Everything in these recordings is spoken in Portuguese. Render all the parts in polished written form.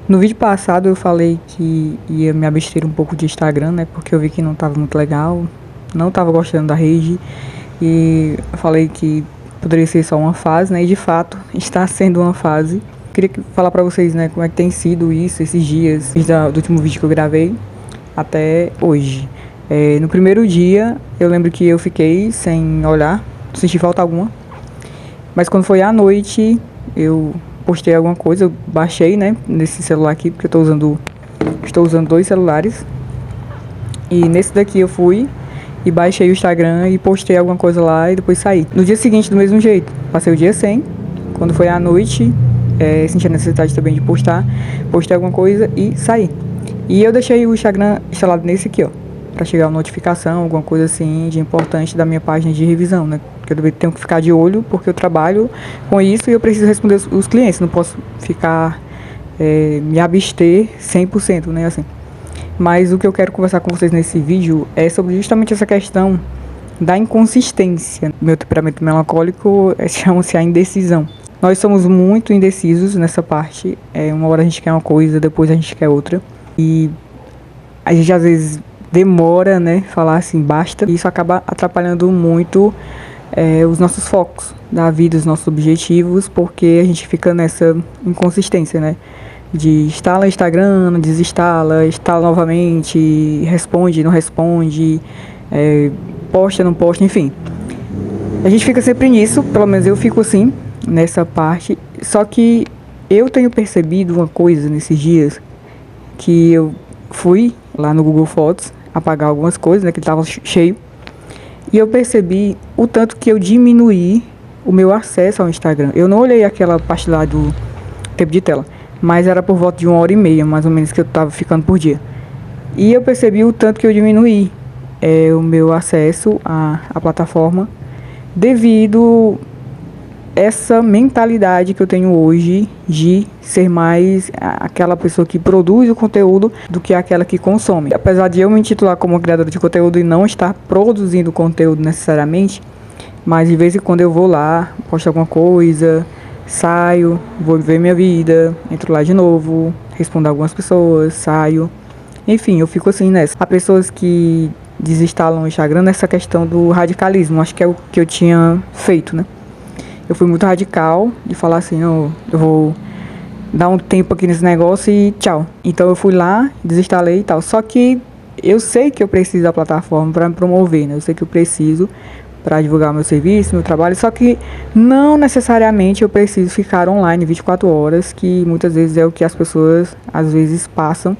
No vídeo passado eu falei que ia me abster um pouco de Instagram, né? Porque eu vi que não estava muito legal, não estava gostando da rede. E eu falei que poderia ser só uma fase, né? E de fato está sendo uma fase. Queria falar pra vocês, né, como é que tem sido isso esses dias, desde do último vídeo que eu gravei até hoje. No primeiro dia, eu lembro que eu fiquei sem olhar, não senti falta alguma. Mas quando foi à noite, eu postei alguma coisa, eu baixei, né, nesse celular aqui, porque eu estou usando dois celulares. E nesse daqui eu fui e baixei o Instagram e postei alguma coisa lá e depois saí. No dia seguinte, do mesmo jeito, passei o dia sem. Quando foi à noite, senti a necessidade também de postei alguma coisa e saí. E eu deixei o Instagram instalado nesse aqui, ó, para chegar uma notificação, alguma coisa assim de importante da minha página de revisão, né? Porque eu tenho que ficar de olho, porque eu trabalho com isso e eu preciso responder os clientes, não posso ficar me abster 100%, né, assim. Mas o que eu quero conversar com vocês nesse vídeo é sobre justamente essa questão da inconsistência. Meu temperamento melancólico chama-se a indecisão. Nós somos muito indecisos nessa parte. Uma hora a gente quer uma coisa, depois a gente quer outra. E a gente às vezes demora, né, falar assim, basta. E isso acaba atrapalhando muito os nossos focos da vida, os nossos objetivos, porque a gente fica nessa inconsistência, né? De instala Instagram, desinstala, instala novamente, responde, não responde, posta, não posta, enfim. A gente fica sempre nisso, pelo menos eu fico assim, nessa parte. Só que eu tenho percebido uma coisa nesses dias, que eu fui lá no Google Fotos apagar algumas coisas, né, que estava cheio. E eu percebi o tanto que eu diminuí o meu acesso ao Instagram. Eu não olhei aquela parte lá do tempo de tela, mas era por volta de 1h30, mais ou menos, que eu estava ficando por dia. E eu percebi o tanto que eu diminuí o meu acesso à plataforma devido essa mentalidade que eu tenho hoje de ser mais aquela pessoa que produz o conteúdo do que aquela que consome. Apesar de eu me intitular como criadora de conteúdo e não estar produzindo conteúdo necessariamente, mas de vez em quando eu vou lá, posto alguma coisa, saio, vou ver minha vida, entro lá de novo, respondo algumas pessoas, saio. Enfim, eu fico assim nessa. Há pessoas que desinstalam o Instagram nessa questão do radicalismo. Acho que é o que eu tinha feito, né? Eu fui muito radical de falar assim, eu vou dar um tempo aqui nesse negócio e tchau. Então eu fui lá, desinstalei e tal. Só que eu sei que eu preciso da plataforma para me promover, né? Eu sei que eu preciso para divulgar meu serviço, meu trabalho. Só que não necessariamente eu preciso ficar online 24 horas, que muitas vezes é o que as pessoas às vezes passam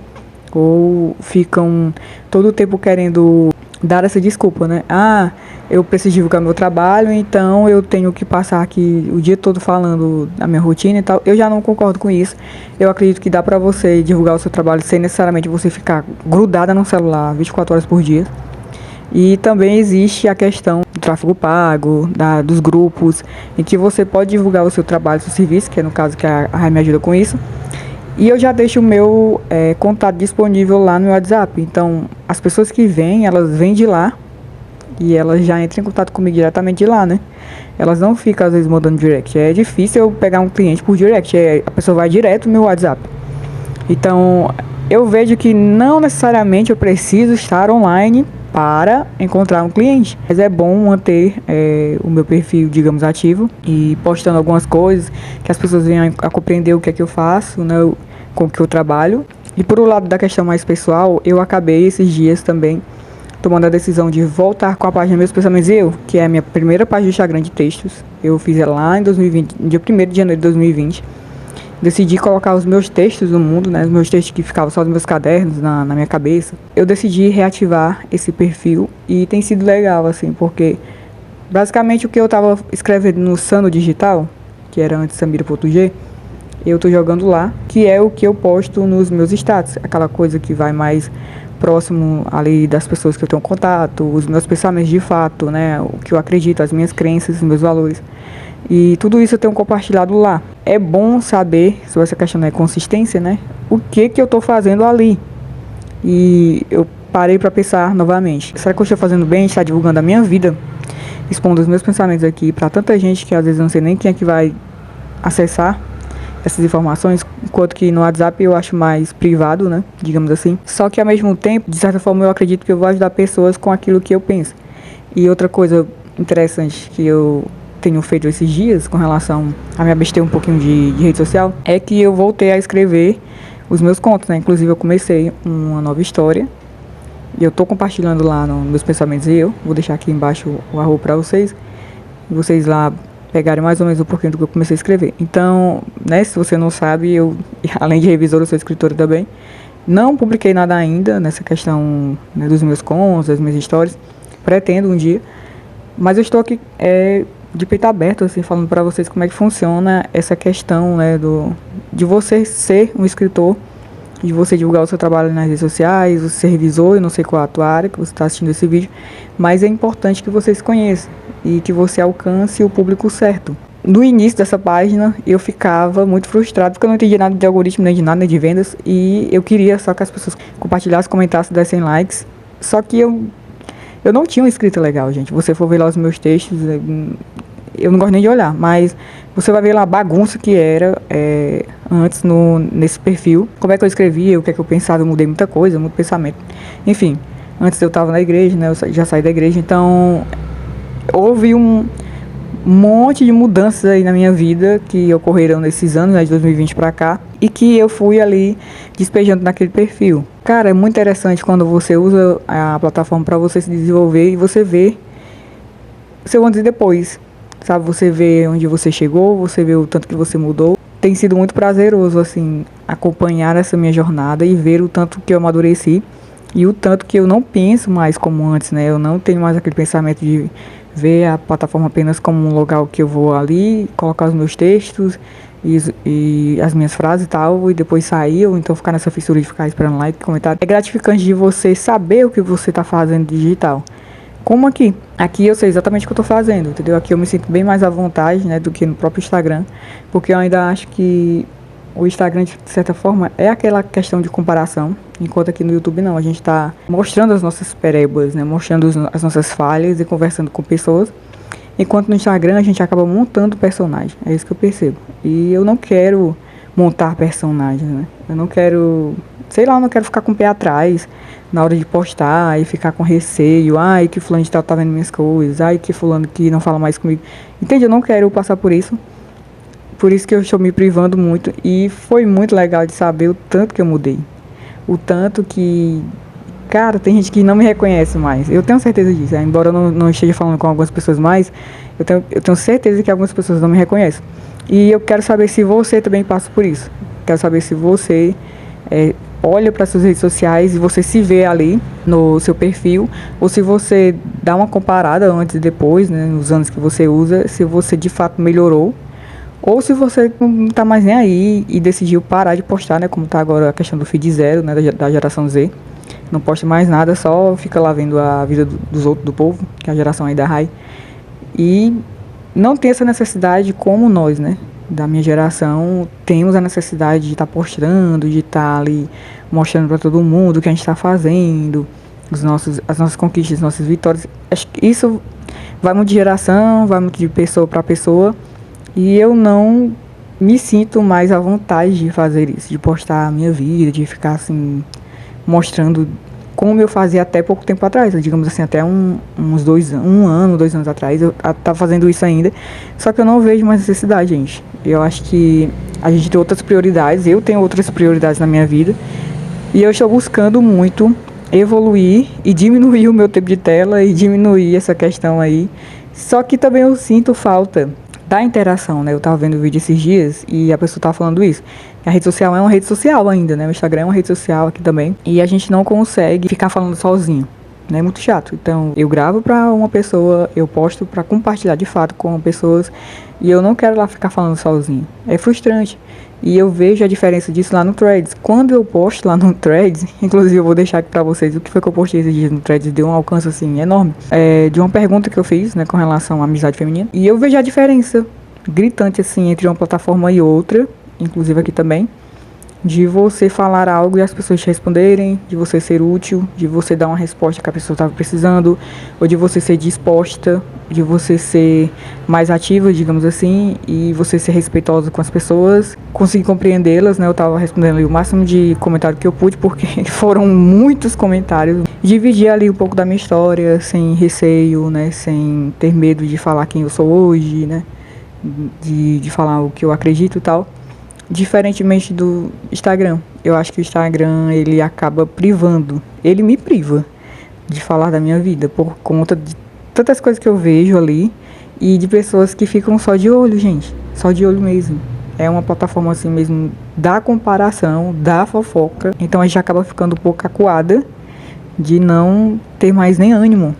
ou ficam todo o tempo querendo dar essa desculpa, né? Eu preciso divulgar meu trabalho, então eu tenho que passar aqui o dia todo falando da minha rotina e tal. Eu já não concordo com isso. Eu acredito que dá pra você divulgar o seu trabalho sem necessariamente você ficar grudada no celular 24 horas por dia. E também existe a questão do tráfego pago, dos grupos, em que você pode divulgar o seu trabalho, seu serviço, que é no caso que a Rai me ajuda com isso. E eu já deixo o meu contato disponível lá no WhatsApp. Então, as pessoas que vêm, elas vêm de lá e elas já entram em contato comigo diretamente de lá, né? Elas não ficam, às vezes, mandando direct. É difícil eu pegar um cliente por direct. A pessoa vai direto no meu WhatsApp. Então, eu vejo que não necessariamente eu preciso estar online para encontrar um cliente. Mas é bom manter o meu perfil, digamos, ativo e postando algumas coisas que as pessoas venham a compreender o que é que eu faço, né, com o que eu trabalho. E por um lado da questão mais pessoal, eu acabei esses dias também tomando a decisão de voltar com a página Meus Pensamentos e Eu, que é a minha primeira página do Instagram de textos. Eu fiz ela lá em 2020, no dia 1º de janeiro de 2020. Decidi colocar os meus textos no mundo, né? Os meus textos que ficavam só nos meus cadernos, na minha cabeça. Eu decidi reativar esse perfil e tem sido legal, assim, porque basicamente o que eu tava escrevendo no Sano Digital, que era antes Samira.g, eu tô jogando lá, que é o que eu posto nos meus status, aquela coisa que vai mais próximo ali das pessoas que eu tenho contato, os meus pensamentos de fato, né? O que eu acredito, as minhas crenças, os meus valores. E tudo isso eu tenho compartilhado lá. É bom saber, sobre essa questão da consistência, né? O que eu tô fazendo ali. E eu parei para pensar novamente. Será que eu estou fazendo bem? Estar divulgando a minha vida? Expondo os meus pensamentos aqui para tanta gente que às vezes eu não sei nem quem é que vai acessar. essas informações, enquanto que no WhatsApp eu acho mais privado, né, digamos assim. Só que ao mesmo tempo, de certa forma, eu acredito que eu vou ajudar pessoas com aquilo que eu penso. E outra coisa interessante que eu tenho feito esses dias com relação a me abster um pouquinho de rede social é que eu voltei a escrever os meus contos, né? Inclusive eu comecei uma nova história e eu tô compartilhando lá nos meus pensamentos vou deixar aqui embaixo o arroba pra vocês lá pegarem mais ou menos o porquê do que eu comecei a escrever. Então, né, se você não sabe, eu, além de revisora, eu sou escritora também. Não publiquei nada ainda nessa questão, né, dos meus contos, das minhas histórias. Pretendo um dia, mas eu estou aqui de peito aberto, assim, falando para vocês como é que funciona essa questão, né, de você ser um escritor, de você divulgar o seu trabalho nas redes sociais, você ser revisor, eu não sei qual a tua área que você está assistindo esse vídeo, mas é importante que vocês conheçam e que você alcance o público certo. No início dessa página, eu ficava muito frustrado porque eu não entendia nada de algoritmo, nem de nada, nem de vendas, e eu queria só que as pessoas compartilhassem, comentassem, dessem likes, só que eu não tinha uma escrita legal, gente. Você for ver lá os meus textos, eu não gosto nem de olhar, mas você vai ver lá a bagunça que era antes nesse perfil. Como é que eu escrevia, o que é que eu pensava, eu mudei muita coisa, muito pensamento. Enfim, antes eu estava na igreja, né? Eu já saí da igreja, então houve um monte de mudanças aí na minha vida que ocorreram nesses anos, né, de 2020 pra cá, e que eu fui ali despejando naquele perfil. Cara, é muito interessante quando você usa a plataforma para você se desenvolver e você vê seu antes e depois, sabe? Você vê onde você chegou, você vê o tanto que você mudou. Tem sido muito prazeroso, assim, acompanhar essa minha jornada e ver o tanto que eu amadureci e o tanto que eu não penso mais como antes, né? Eu não tenho mais aquele pensamento de ver a plataforma apenas como um local que eu vou ali, colocar os meus textos e as minhas frases e tal, e depois sair, ou então ficar nessa fissura de ficar esperando like, comentário. É gratificante de você saber o que você está fazendo digital. Como aqui. Aqui eu sei exatamente o que eu tô fazendo, entendeu? Aqui eu me sinto bem mais à vontade, né, do que no próprio Instagram, porque eu ainda acho que o Instagram, de certa forma, é aquela questão de comparação, enquanto aqui no YouTube não. A gente tá mostrando as nossas perébas, né, mostrando as nossas falhas e conversando com pessoas, enquanto no Instagram a gente acaba montando personagem. É isso que eu percebo. E eu não quero montar personagens, né? Eu não quero, sei lá, eu não quero ficar com o pé atrás na hora de postar e ficar com receio. Ai, que fulano de tal tá vendo minhas coisas. Ai, que fulano que não fala mais comigo. Entende? Eu não quero passar por isso. Por isso que eu estou me privando muito. E foi muito legal de saber o tanto que eu mudei. O tanto que... Cara, tem gente que não me reconhece mais. Eu tenho certeza disso. Embora eu não esteja falando com algumas pessoas mais, eu tenho certeza que algumas pessoas não me reconhecem. E eu quero saber se você também passa por isso. Quero saber se você olha para suas redes sociais e você se vê ali no seu perfil, ou se você dá uma comparada antes e depois, né, nos anos que você usa, se você de fato melhorou, ou se você não tá mais nem aí e decidiu parar de postar, né, como tá agora a questão do feed zero, né, da geração Z. Não posta mais nada, só fica lá vendo a vida dos outros, do povo, que é a geração aí da Rai. E não tem essa necessidade como nós, né, da minha geração, temos a necessidade de estar postando, de estar ali mostrando para todo mundo o que a gente está fazendo, as nossas conquistas, as nossas vitórias. Acho que isso vai muito de geração, vai muito de pessoa para pessoa, e eu não me sinto mais à vontade de fazer isso, de postar a minha vida, de ficar assim, mostrando como eu fazia até pouco tempo atrás, digamos assim, até um ano, 2 anos atrás, eu tava fazendo isso ainda, só que eu não vejo mais necessidade, gente. Eu acho que a gente tem outras prioridades, eu tenho outras prioridades na minha vida, e eu estou buscando muito evoluir e diminuir o meu tempo de tela e diminuir essa questão aí, só que também eu sinto falta da interação, né? Eu tava vendo o vídeo esses dias e a pessoa tava falando isso. A rede social é uma rede social ainda, né? O Instagram é uma rede social aqui também. E a gente não consegue ficar falando sozinho, né? É muito chato. Então, eu gravo pra uma pessoa, eu posto pra compartilhar de fato com pessoas. E eu não quero lá ficar falando sozinho. É frustrante. E eu vejo a diferença disso lá no Threads. Quando eu posto lá no Threads, inclusive eu vou deixar aqui pra vocês o que foi que eu postei esses dias no Threads, deu um alcance assim enorme, de uma pergunta que eu fiz, né, com relação à amizade feminina. E eu vejo a diferença gritante assim entre uma plataforma e outra, inclusive aqui também. de você falar algo e as pessoas te responderem, de você ser útil, de você dar uma resposta que a pessoa estava precisando, ou de você ser disposta, de você ser mais ativa, digamos assim, e você ser respeitosa com as pessoas, conseguir compreendê-las, né? Eu estava respondendo ali o máximo de comentário que eu pude, porque foram muitos comentários. Dividir ali um pouco da minha história, sem receio, né? Sem ter medo de falar quem eu sou hoje, né? De falar o que eu acredito e tal. Diferentemente do Instagram. Eu acho que o Instagram, ele acaba privando. Ele me priva de falar da minha vida, por conta de tantas coisas que eu vejo ali e de pessoas que ficam só de olho, gente. Só de olho mesmo. É uma plataforma assim mesmo da comparação, da fofoca. Então a gente acaba ficando um pouco acuada de não ter mais nem ânimo.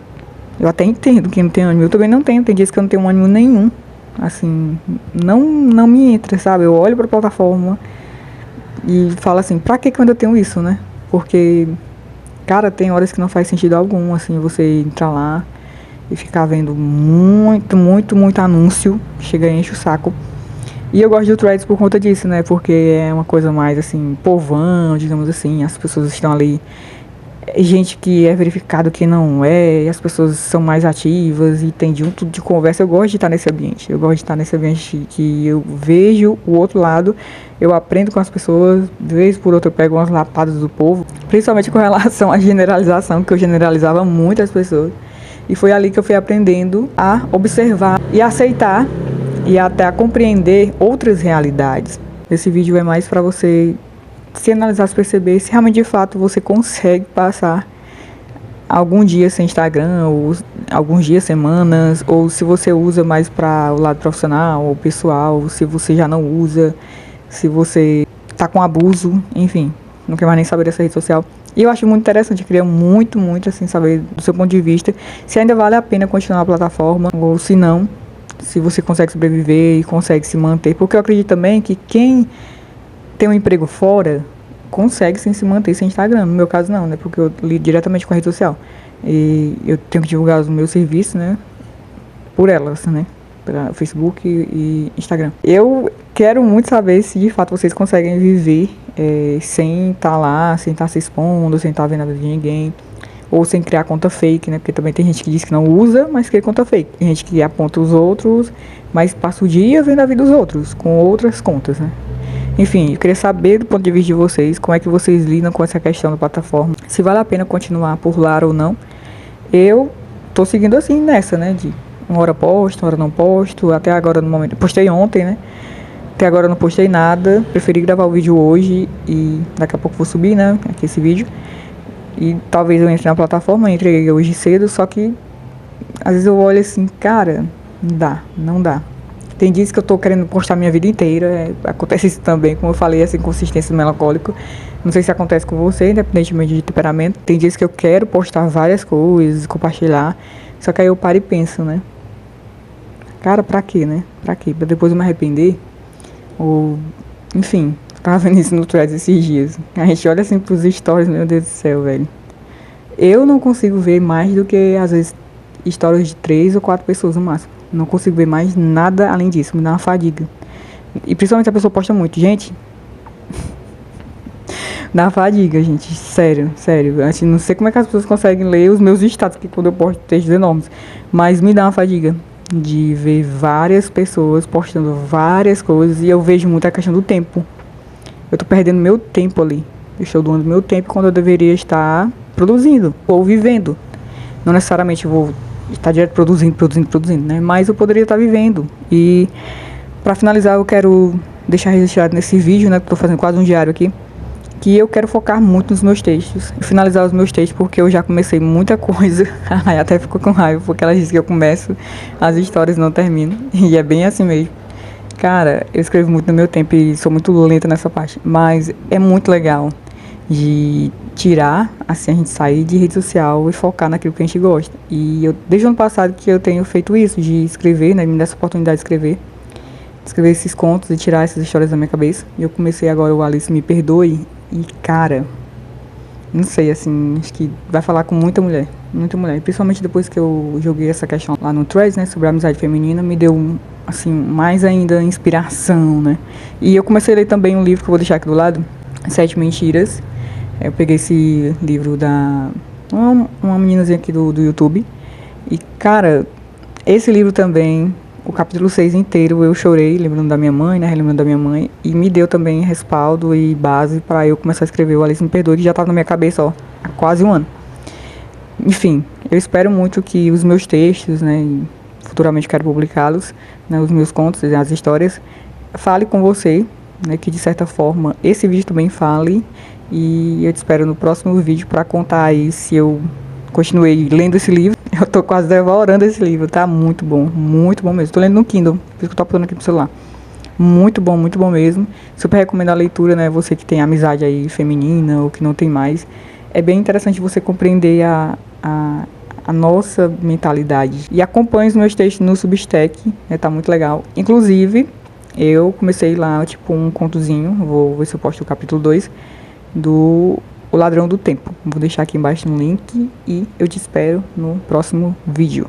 Eu até entendo que não tem ânimo. Eu também não tenho. Tem dias que eu não tenho ânimo nenhum. Assim, não me entra, sabe? Eu olho pra plataforma e falo assim, pra que eu ainda tenho isso, né? Porque, cara, tem horas que não faz sentido algum, assim, você entrar lá e ficar vendo muito anúncio, chega e enche o saco. E eu gosto do Threads por conta disso, né? Porque é uma coisa mais, assim, povão, digamos assim, as pessoas estão ali, gente que é verificado que não é, e as pessoas são mais ativas e tem de um tudo de conversa. Eu gosto de estar nesse ambiente. Eu gosto de estar nesse ambiente que eu vejo o outro lado, eu aprendo com as pessoas, de vez por outra eu pego umas lapadas do povo, principalmente com relação à generalização, que eu generalizava muitas pessoas. E foi ali que eu fui aprendendo a observar e aceitar e até a compreender outras realidades. Esse vídeo é mais para você se analisar, se perceber se realmente de fato você consegue passar algum dia sem Instagram, ou alguns dias, semanas, ou se você usa mais para o lado profissional ou pessoal, se você já não usa, se você tá com abuso, enfim, não quer mais nem saber dessa rede social. E eu acho muito interessante, eu queria muito assim saber do seu ponto de vista se ainda vale a pena continuar a plataforma, ou se não, se você consegue sobreviver e consegue se manter, porque eu acredito também que quem tem um emprego fora consegue sim se manter sem Instagram. No meu caso não, né? Porque eu lido diretamente com a rede social. E eu tenho que divulgar os meus serviços, né? Por elas, né? Pela Facebook e Instagram. Eu quero muito saber se de fato vocês conseguem viver sem estar lá, sem estar se expondo, sem estar vendo a vida de ninguém. Ou sem criar conta fake, né? Porque também tem gente que diz que não usa, mas cria conta fake. Tem gente que aponta os outros, mas passa o dia vendo a vida dos outros, com outras contas, né? Enfim, eu queria saber do ponto de vista de vocês, como é que vocês lidam com essa questão da plataforma, se vale a pena continuar por lá ou não. Eu tô seguindo assim nessa, né, de uma hora posto, uma hora não posto, até agora no momento, postei ontem, né, até agora não postei nada, preferi gravar o vídeo hoje e daqui a pouco vou subir, né, aqui esse vídeo, e talvez eu entre na plataforma, entrei hoje cedo, só que às vezes eu olho assim, cara, não dá. Tem dias que eu tô querendo postar minha vida inteira, acontece isso também, como eu falei, essa inconsistência do melancólico. Não sei se acontece com você, independentemente de temperamento. Tem dias que eu quero postar várias coisas, compartilhar, só que aí eu paro e penso, né? Cara, pra quê, né? Pra quê? Pra depois eu me arrepender? Ou, enfim, tava vendo isso no Threads esses dias. A gente olha assim pros stories, meu Deus do céu, velho. Eu não consigo ver mais do que, às vezes, stories de 3 ou 4 pessoas no máximo. Não consigo ver mais nada além disso, me dá uma fadiga. E principalmente a pessoa posta muito. Gente, dá uma fadiga, gente. Sério. Assim, não sei como é que as pessoas conseguem ler os meus status, que quando eu posto textos enormes. Mas me dá uma fadiga de ver várias pessoas postando várias coisas. E eu vejo muito a questão do tempo. Eu tô perdendo meu tempo ali. Eu estou doando meu tempo quando eu deveria estar produzindo ou vivendo. Não necessariamente vou estar direto produzindo, né? Mas eu poderia estar vivendo. E para finalizar, eu quero deixar registrado nesse vídeo, né? Que eu tô fazendo quase um diário aqui, que eu quero focar muito nos meus textos, finalizar os meus textos, porque eu já comecei muita coisa. Aí até ficou com raiva, porque ela disse que eu começo as histórias e não termino. E é bem assim mesmo. Cara, eu escrevo muito no meu tempo e sou muito lenta nessa parte. Mas é muito legal de tirar, assim, a gente sair de rede social e focar naquilo que a gente gosta. E eu, desde o ano passado que eu tenho feito isso, de escrever, né, me dá essa oportunidade de escrever esses contos e tirar essas histórias da minha cabeça. E eu comecei agora o Alice Me Perdoe e, cara, não sei, assim, acho que vai falar com muita mulher, e principalmente depois que eu joguei essa questão lá no Threads, né, sobre a amizade feminina, me deu, assim, mais ainda inspiração, né. E eu comecei a ler também um livro que eu vou deixar aqui do lado, Sete Mentiras. Eu peguei esse livro da uma meninazinha aqui do YouTube. E, cara, esse livro também, o capítulo 6 inteiro, eu chorei, lembrando da minha mãe, né? Relembrando da minha mãe. E me deu também respaldo e base para eu começar a escrever o Alice Me Perdoe, que já estava na minha cabeça, ó, há quase um ano. Enfim, eu espero muito que os meus textos, né? E futuramente quero publicá-los, né, os meus contos, as histórias, fale com você, né? Que de certa forma esse vídeo também fale. E eu te espero no próximo vídeo para contar aí se eu continuei lendo esse livro. Eu tô quase devorando esse livro, tá? Muito bom mesmo. Tô lendo no Kindle, por isso que eu tô apontando aqui pro celular. Muito bom mesmo. Super recomendo a leitura, né? Você que tem amizade aí feminina ou que não tem mais. É bem interessante você compreender a nossa mentalidade. E acompanhe os meus textos no Substack, né? Tá muito legal. Inclusive, eu comecei lá, tipo, um contozinho. Vou ver se eu posto o capítulo 2 do O Ladrão do Tempo. Vou deixar aqui embaixo no link e eu te espero no próximo vídeo.